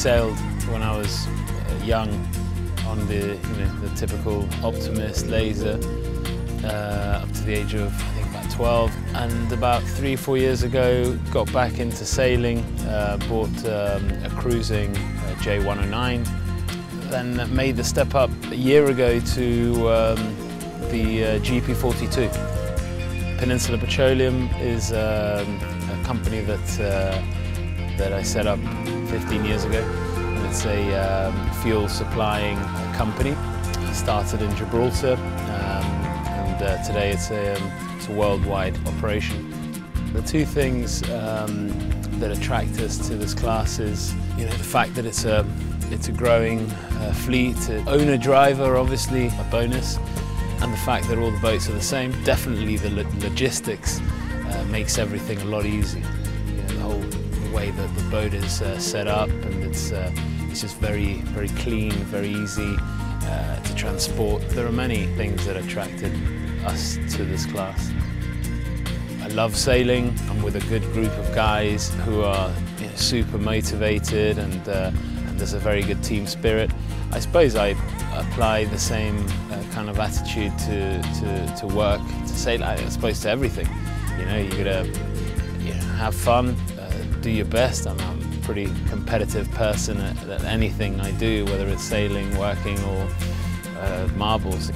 sailed when I was young on the typical Optimist laser up to the age of I think about 12, and about 3 or 4 years ago got back into sailing, bought a cruising J109, then made the step up a year ago to the GP42. Peninsula Petroleum is a company that I set up 15 years ago, and it's a fuel supplying company. I started in Gibraltar, and today it's a worldwide operation. The two things that attract us to this class is the fact that it's a growing fleet. Owner-driver, obviously a bonus, and the fact that all the boats are the same. Definitely the logistics makes everything a lot easier. The way that the boat is set up, and it's just very clean, very easy to transport. There are many things that attracted us to this class. I love sailing. I'm with a good group of guys who are super motivated, and there's a very good team spirit. I suppose I apply the same kind of attitude to work, to sail, I suppose to everything. You gotta have fun, do your best. I'm a pretty competitive person at anything I do, whether it's sailing, working, or marbles.